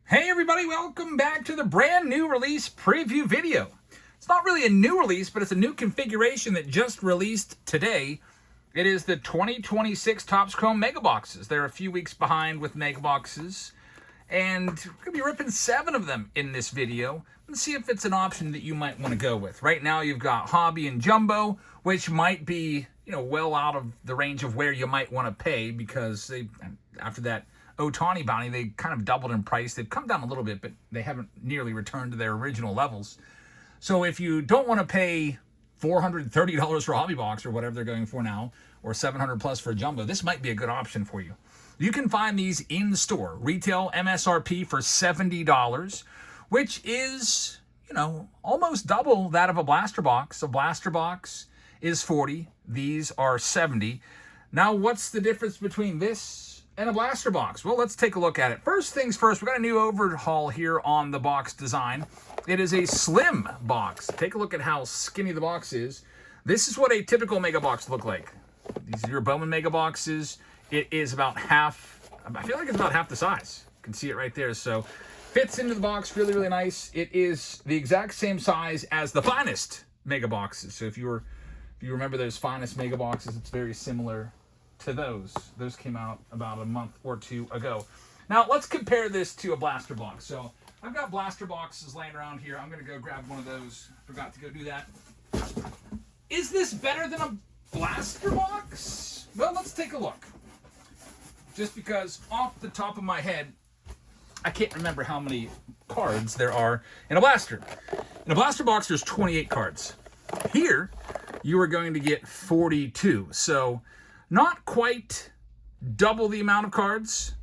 Hey everybody, welcome back to the brand new release preview video. It's not really a new release, but it's a new configuration that just released today. It is the 2026 Topps Chrome Mega Boxes. They're a few weeks behind with Mega Boxes, and we're going to be ripping 7 of them in this video and see if it's an option that you might want to go with. Right now you've got Hobby and Jumbo, which might be, well out of the range of where you might want to pay, because they, after that Ohtani bounty, they kind of doubled in price. They've come down a little bit, but they haven't nearly returned to their original levels. So if you don't want to pay $430 for a hobby box or whatever they're going for now, or $700 plus for a jumbo, this might be a good option for you. You can find these in store. Retail MSRP for $70, which is, almost double that of a blaster box. A blaster box is $40. These are $70. Now, what's the difference between this and a blaster box? Well, let's take a look at it. First things first, we got a new overhaul here on the box design. It is a slim box. Take a look at how skinny the box is. This is what a typical mega box look like. These are your Bowman mega boxes. It is about half, I feel like it's about half the size. You can see it right there. So fits into the box really, really nice. It is the exact same size as the finest mega boxes. So if you remember those finest mega boxes, it's very similar to those. Those came out about a month or two ago. Now let's compare this to a blaster box. So I've got blaster boxes laying around here. I'm going to go grab one of those. Forgot to go do that. Is this better than a blaster box? Well, let's take a look. Just because off the top of my head, I can't remember how many cards there are in a blaster. In a blaster box, there's 28 cards. Here, you are going to get 42. So not quite double the amount of cards,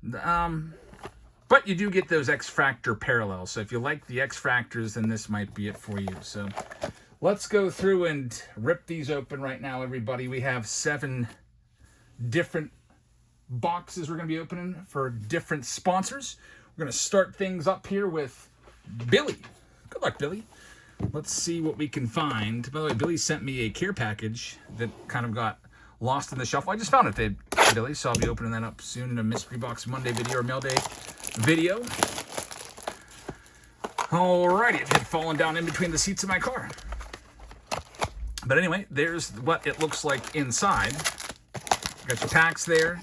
but you do get those X-Fractor parallels. So if you like the X-Fractors, then this might be it for you. So let's go through and rip these open right now, everybody. We have 7 different boxes we're going to be opening for different sponsors. We're going to start things up here with Billy. Good luck, Billy. Let's see what we can find. By the way, Billy sent me a care package that kind of got lost in the shuffle. I just found it today, Billy, so I'll be opening that up soon in a Mystery Box Monday video or Mail Day video. Alrighty, it had fallen down in between the seats of my car. But anyway, there's what it looks like inside. Got your packs there,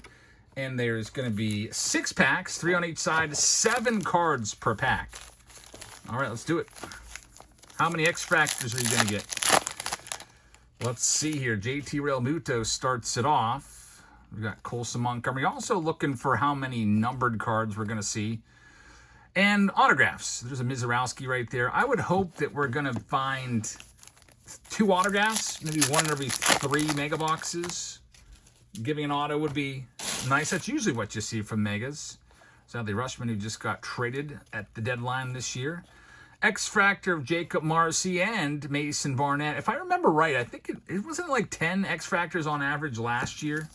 and there's going to be 6 packs, 3 on each side, 7 cards per pack. Alright, let's do it. How many X-Fractors are you going to get? Let's see here. JT Realmuto starts it off. We've got Colson Montgomery. Also looking for how many numbered cards we're going to see. And autographs. There's a Mizorowski right there. I would hope that we're going to find 2 autographs. Maybe 1 in every 3 mega boxes. Giving an auto would be nice. That's usually what you see from megas. Sadly, Rushman, who just got traded at the deadline this year. X-Fractor of Jacob Marcy and Mason Barnett. If I remember right, I think it wasn't like 10 X-Fractors on average last year.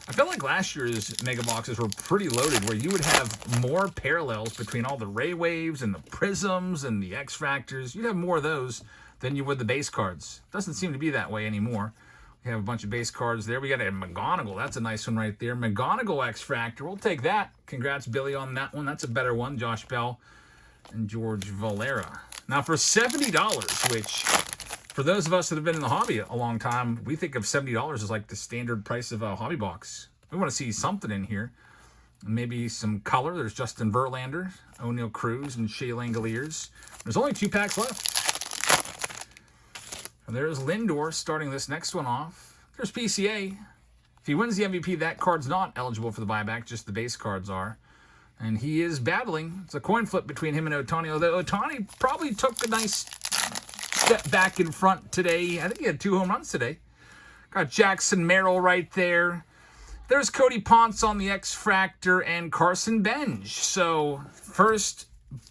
I felt like last year's mega boxes were pretty loaded, where you would have more parallels between all the Ray Waves and the Prisms and the X-Fractors. You'd have more of those than you would the base cards. Doesn't seem to be that way anymore. We have a bunch of base cards there. We got a McGonagall. That's a nice one right there. McGonagall X-Fractor. We'll take that. Congrats, Billy, on that one. That's a better one. Josh Bell and George Valera. Now for $70, which for those of us that have been in the hobby a long time, we think of $70 as like the standard price of a hobby box. We want to see something in here. Maybe some color. There's Justin Verlander, O'Neill Cruz, and Shea Langoliers. There's only 2 packs left. And there's Lindor starting this next one off. There's PCA. If he wins the MVP, that card's not eligible for the buyback, just the base cards are. And he is battling. It's a coin flip between him and Ohtani, although Ohtani probably took a nice step back in front today. I think he had 2 home runs today. Got Jackson Merrill right there. There's Cody Ponce on the X-Fractor and Carson Benj. So first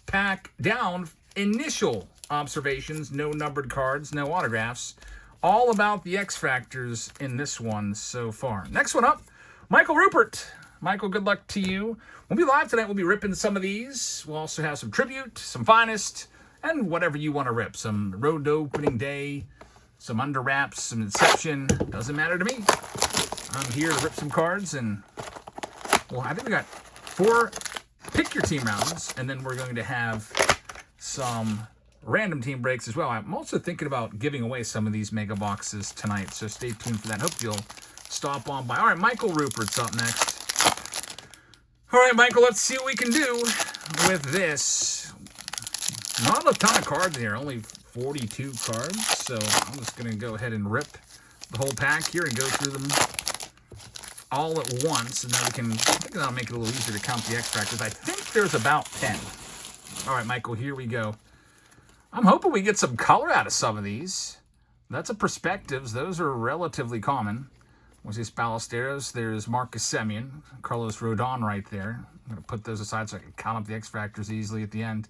pack down, initial observations, no numbered cards, no autographs. All about the X-Fractors in this one so far. Next one up, Michael Rupert. Michael, good luck to you. We'll be live tonight. We'll be ripping some of these. We'll also have some tribute, some finest, and whatever you want to rip. Some road opening day, some under wraps, some inception. Doesn't matter to me. I'm here to rip some cards, and well, I think we got 4 pick your team rounds, and then we're going to have some random team breaks as well. I'm also thinking about giving away some of these mega boxes tonight, so stay tuned for that. Hope you'll stop on by. All right, Michael Rupert's up next. All right, Michael, let's see what we can do with this. Not a ton of cards in here, only 42 cards, so I'm just going to go ahead and rip the whole pack here and go through them all at once, and then we can, I think that'll make it a little easier to count the X-Fractors. I think there's about 10. All right, Michael, here we go. I'm hoping we get some color out of some of these. That's a Perspectives. Those are relatively common. What's these Ballesteros? There's Marcus Semien, Carlos Rodon right there. I'm going to put those aside so I can count up the X-Fractors easily at the end.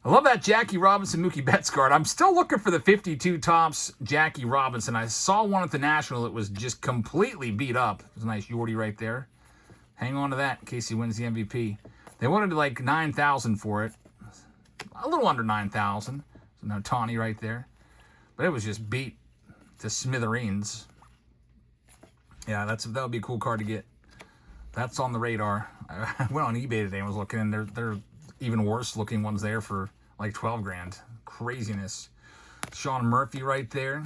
I love that Jackie Robinson Mookie Betts card. I'm still looking for the 52 Topps Jackie Robinson. I saw one at the National that was just completely beat up. There's a nice Yordy right there. Hang on to that in case he wins the MVP. They wanted like $9,000 for it. A little under $9,000. So no Tawny right there. But it was just beat to smithereens. Yeah, that would be a cool card to get. That's on the radar. I went on eBay today and was looking, and they're even worse looking ones there for like 12 grand. Craziness. Sean Murphy right there.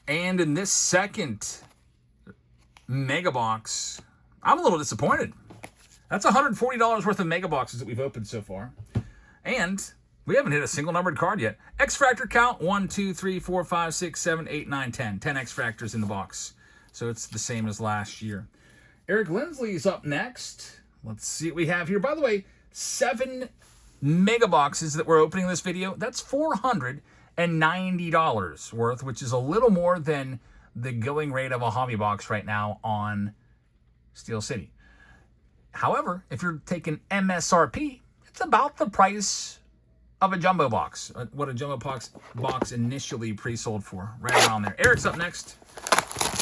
And in this second mega box, I'm a little disappointed. That's $140 worth of mega boxes that we've opened so far. And we haven't hit a single numbered card yet. X-Fractor count, 1, 2, 3, 4, 5, 6, 7, 8, 9, 10. 10 X-Fractors in the box. So it's the same as last year. Eric Lindsley's up next. Let's see what we have here. By the way, 7 mega boxes that we're opening in this video. That's $490 worth, which is a little more than the going rate of a hobby box right now on Steel City. However, if you're taking MSRP, it's about the price of a jumbo box. What a jumbo box initially pre-sold for, right around there. Eric's up next.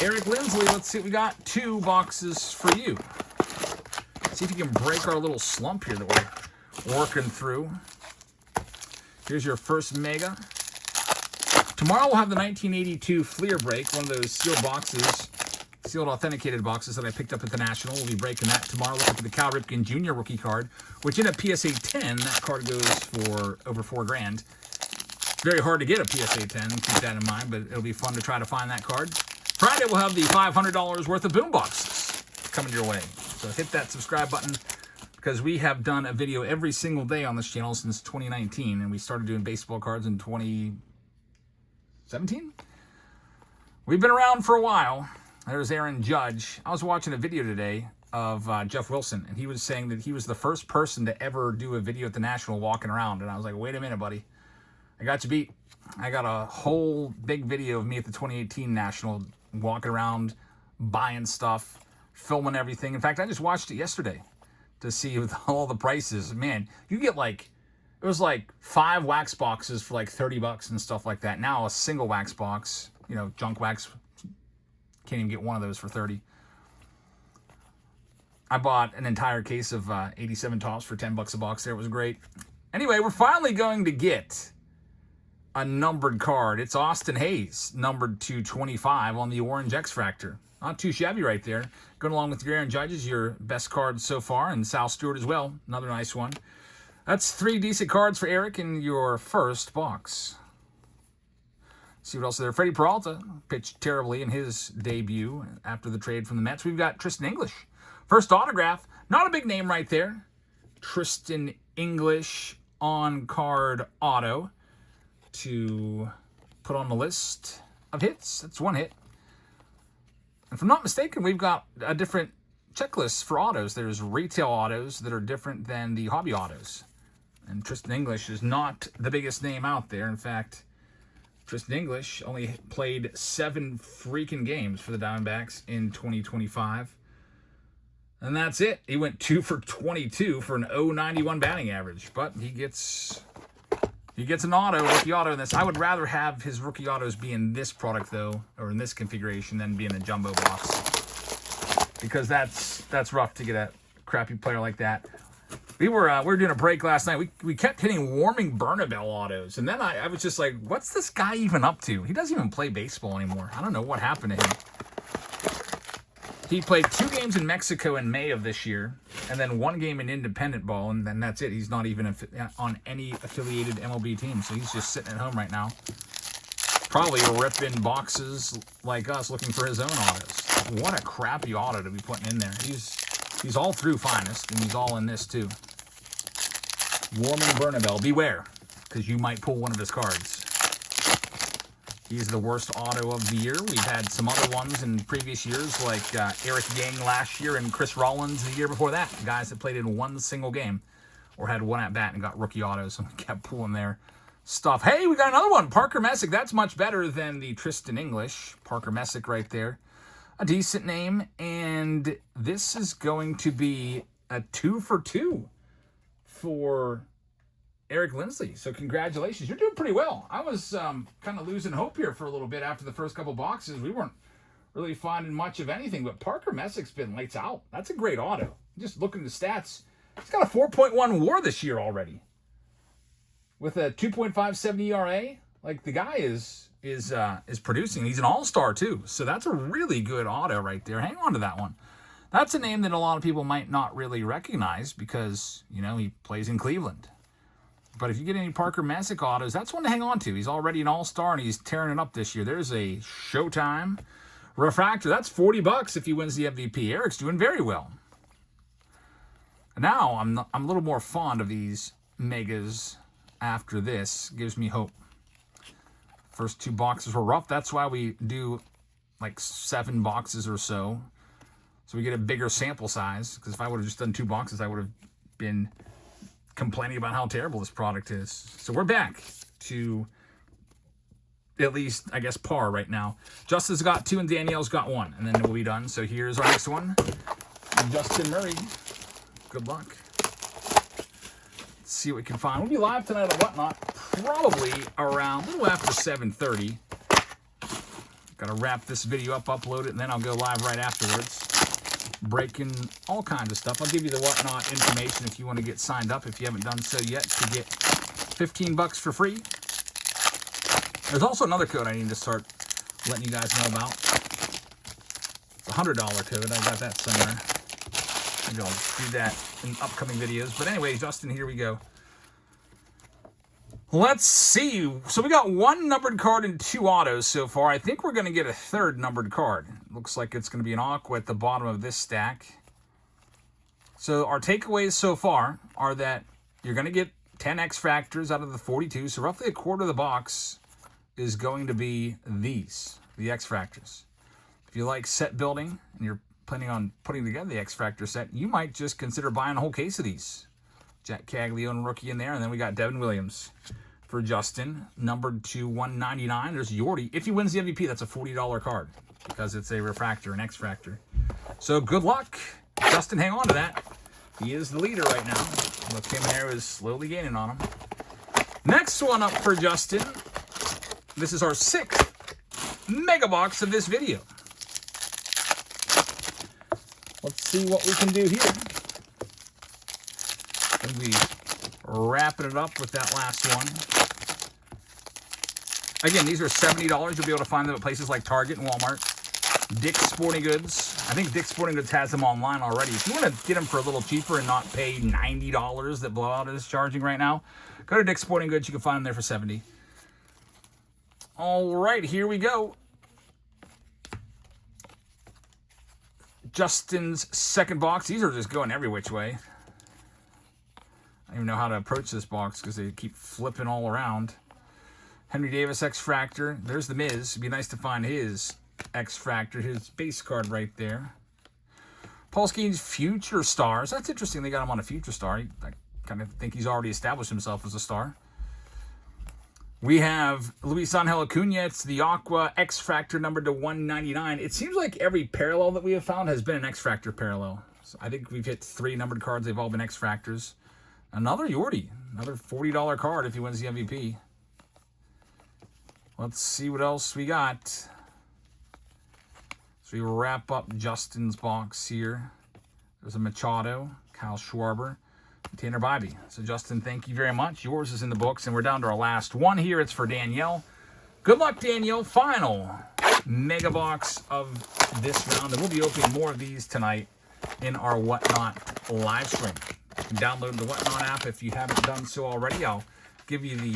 Eric Lindsley, let's see what we got. 2 boxes for you. See if you can break our little slump here that we're working through. Here's your first mega. Tomorrow we'll have the 1982 Fleer break, one of those sealed boxes, sealed authenticated boxes that I picked up at the National. We'll be breaking that tomorrow. Looking for the Cal Ripken Jr. rookie card, which in a PSA 10, that card goes for over $4 grand. Very hard to get a PSA 10, keep that in mind, but it'll be fun to try to find that card. Friday we'll have the $500 worth of boom boxes coming your way. So hit that subscribe button, because we have done a video every single day on this channel since 2019, and we started doing baseball cards in 2017. We've been around for a while. There's Aaron Judge. I was watching a video today of Jeff Wilson, and he was saying that he was the first person to ever do a video at the National walking around. And I was like, wait a minute, buddy. I got you beat. I got a whole big video of me at the 2018 National walking around, buying stuff, filming everything. In fact, I just watched it yesterday to see with all the prices. Man, you get like, it was like 5 wax boxes for like $30 and stuff like that. Now a single wax box, you know, junk wax, can't even get one of those for 30. I bought an entire case of 87 Topps for $10 a box there. It was great. Anyway, we're finally going to get a numbered card. It's Austin Hayes, numbered to 25 on the orange X-Fractor. Not too shabby right there. Going along with your Aaron Judge's, your best card so far, and Sal Stewart as well. Another nice one. That's 3 decent cards for Eric in your first box. See what else is there. Freddie Peralta pitched terribly in his debut after the trade from the Mets. We've got Tristan English. First autograph. Not a big name right there. Tristan English on-card auto to put on the list of hits. That's 1 hit. If I'm not mistaken, we've got a different checklist for autos. There's retail autos that are different than the hobby autos. And Tristan English is not the biggest name out there. In fact, Tristan English only played 7 freaking games for the Diamondbacks in 2025. And that's it. He went 2 for 22 for an .091 batting average. But he gets an auto, rookie auto in this. I would rather have his rookie autos be in this product, though, or in this configuration, than be in a jumbo box. Because that's rough to get a crappy player like that. We were doing a break last night. We kept hitting warming Bernabell autos. And then I was just like, what's this guy even up to? He doesn't even play baseball anymore. I don't know what happened to him. He played 2 games in Mexico in May of this year, and then 1 game in independent ball, and then that's it. He's not even on any affiliated MLB team, so he's just sitting at home right now. Probably ripping boxes like us looking for his own autos. What a crappy auto to be putting in there. He's all through finest, and he's all in this too. Warming Bernabel, beware, because you might pull one of his cards. He's the worst auto of the year. We've had some other ones in previous years, like Eric Yang last year and Chris Rollins the year before that. Guys that played in 1 single game or had 1 at-bat and got rookie autos and kept pulling their stuff. Hey, we got another one. Parker Messick. That's much better than the Tristan English. Parker Messick right there. A decent name. And this is going to be a 2 for 2 for Eric Lindsley. So congratulations. You're doing pretty well. I was kind of losing hope here for a little bit after the first couple boxes. We weren't really finding much of anything, but Parker Messick's been lights out. That's a great auto. Just looking at the stats, he's got a 4.1 WAR this year already with a 2.57 ERA. Like, the guy is producing. He's an all-star too. So that's a really good auto right there. Hang on to that one. That's a name that a lot of people might not really recognize because, you know, he plays in Cleveland. But if you get any Parker Messick autos, that's one to hang on to. He's already an all-star, and he's tearing it up this year. There's a Showtime refractor. That's $40 if he wins the MVP. Eric's doing very well. Now I'm a little more fond of these megas after this. Gives me hope. First 2 boxes were rough. That's why we do like 7 boxes or so. So we get a bigger sample size. Because if I would have just done 2 boxes, I would have been complaining about how terrible this product is. So we're back to at least, I guess, par right now. Justin's got 2 and Danielle's got 1, and then we'll be done. So here's our next one. Justin Murray. Good luck. Let's see what we can find. We'll be live tonight or whatnot, probably around a little after 7:30. Got to wrap this video up, upload it, and then I'll go live right afterwards. Breaking all kinds of stuff. I'll give you the whatnot information if you want to get signed up if you haven't done so yet to get $15 for free. There's also another code I need to start letting you guys know about. It's a $100 code. I got that somewhere. Maybe I'll do that in upcoming videos. But anyway, Justin, here we go. Let's see. So we got 1 numbered card and 2 autos so far. I think we're going to get a 3rd numbered card. Looks like it's going to be an aqua at the bottom of this stack. So our takeaways so far are that you're going to get 10 X-Fractors out of the 42. So roughly a quarter of the box is going to be these, the X-Fractors. If you like set building and you're planning on putting together the X-Fractor set, you might just consider buying a whole case of these. Jack Caglione rookie in there, and then we got Devin Williams for Justin, numbered to 199. There's Yordi. If he wins the MVP, that's a $40 card because it's a refractor, an X-Fractor. So good luck. Justin, hang on to that. He is the leader right now. Look, Jimenez is slowly gaining on him. Next one up for Justin. This is our 6th mega box of this video. Let's see what we can do here. We'll be wrapping it up with that last one. Again, these are $70. You'll be able to find them at places like Target and Walmart. Dick's Sporting Goods. I think Dick's Sporting Goods has them online already. If you want to get them for a little cheaper and not pay $90 that Blowout is charging right now, go to Dick's Sporting Goods. You can find them there for $70. All right, here we go. Justin's 2nd box. These are just going every which way. I don't even know how to approach this box because they keep flipping all around. Henry Davis X-Fractor. There's the Miz. It'd be nice to find his X-Fractor, his base card right there. Paul Skeens Future Stars. That's interesting they got him on a Future Star. I kind of think he's already established himself as a star. We have Luis Angel Acuna. It's the Aqua X-Fractor numbered to 199. It seems like every parallel that we have found has been an X-Fractor parallel. So I think we've hit 3 numbered cards. They've all been X-Fractors. Another Yordi. Another $40 card if he wins the MVP. Let's see what else we got. So we wrap up Justin's box here. There's a Machado, Kyle Schwarber, and Tanner Bybee. So Justin, thank you very much. Yours is in the books, and we're down to our last one here. It's for Danielle. Good luck, Danielle. Final mega box of this round. And we'll be opening more of these tonight in our Whatnot live stream. You can download the Whatnot app if you haven't done so already. I'll give you the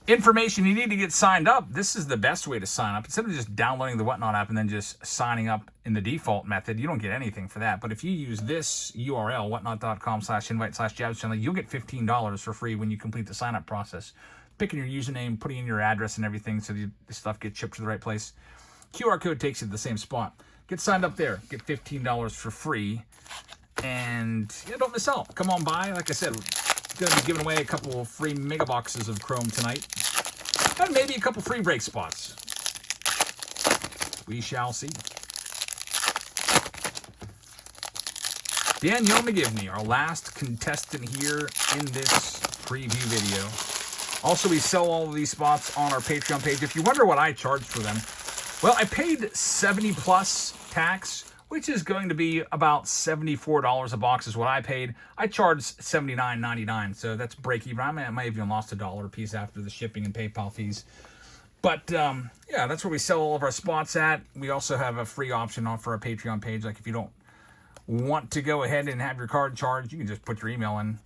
information you need to get signed up. This is the best way to sign up. Instead of just downloading the Whatnot app and then just signing up in the default method, you don't get anything for that. But if you use this URL, whatnot.com/invite/jabsfriendly, you'll get $15 for free when you complete the sign up process. Picking your username, putting in your address and everything so the stuff gets shipped to the right place. QR code takes you to the same spot. Get signed up there. Get $15 for free. And yeah, don't miss out. Come on by. Like I said, going to be giving away a couple of free mega boxes of Chrome tonight. And maybe a couple free break spots. We shall see. Danielle McGivney, our last contestant here in this preview video. Also, we sell all of these spots on our Patreon page. If you wonder what I charge for them, well, I paid 70 plus tax, which is going to be about $74 a box is what I paid. I charged $79.99, so that's break even. I might have even lost $1 a piece after the shipping and PayPal fees. But yeah, that's where we sell all of our spots at. We also have a free option on for our Patreon page. Like if you don't want to go ahead and have your card charged, you can just put your email in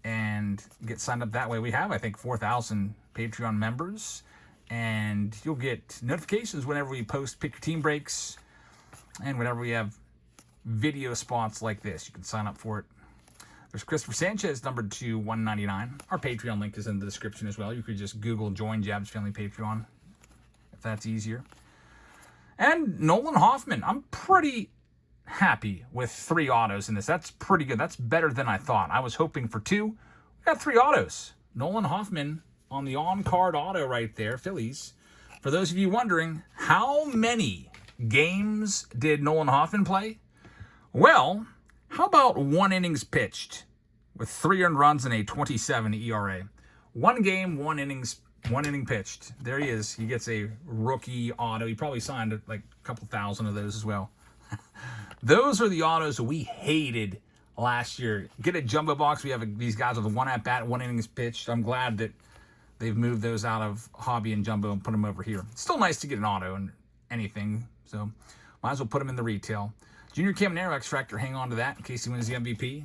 and get signed up that way. We have, I think, 4,000 Patreon members, and you'll get notifications whenever we post Pick Your Team breaks and whenever we have video spots like this. You can sign up for it. There's Christopher Sanchez, numbered to 199. Our Patreon link is in the description as well. You could just Google Join Jabs Family Patreon if that's easier. And Nolan Hoffman. I'm pretty happy with 3 autos in this. That's pretty good. That's better than I thought. I was hoping for 2. We got 3 autos. Nolan Hoffman on the on-card auto right there, Phillies. For those of you wondering, how many games did Nolan Hoffman play? Well, how about 1 innings pitched with 3 earned runs and a 27 ERA? 1 game, 1 inning pitched. There he is. He gets a rookie auto. He probably signed like a couple thousand of those as well. Those are the autos we hated last year. Get a jumbo box. We have these guys with 1 at bat, 1 innings pitched. I'm glad that they've moved those out of hobby and jumbo and put them over here. It's still nice to get an auto and anything, so might as well put them in the retail. Junior Caminero X-Fractor, hang on to that in case he wins the MVP.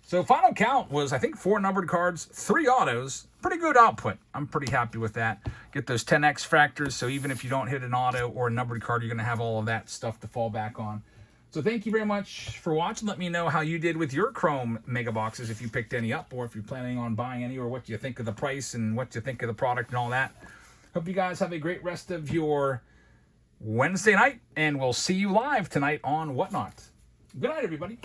So final count was, I think, 4 numbered cards, 3 autos. Pretty good output. I'm pretty happy with that. Get those 10 X-Fractors, so even if you don't hit an auto or a numbered card, you're going to have all of that stuff to fall back on. So thank you very much for watching. Let me know how you did with your Chrome mega boxes, if you picked any up, or if you're planning on buying any, or what you think of the price and what you think of the product and all that. Hope you guys have a great rest of your Wednesday night, and we'll see you live tonight on Whatnot. Good night, everybody.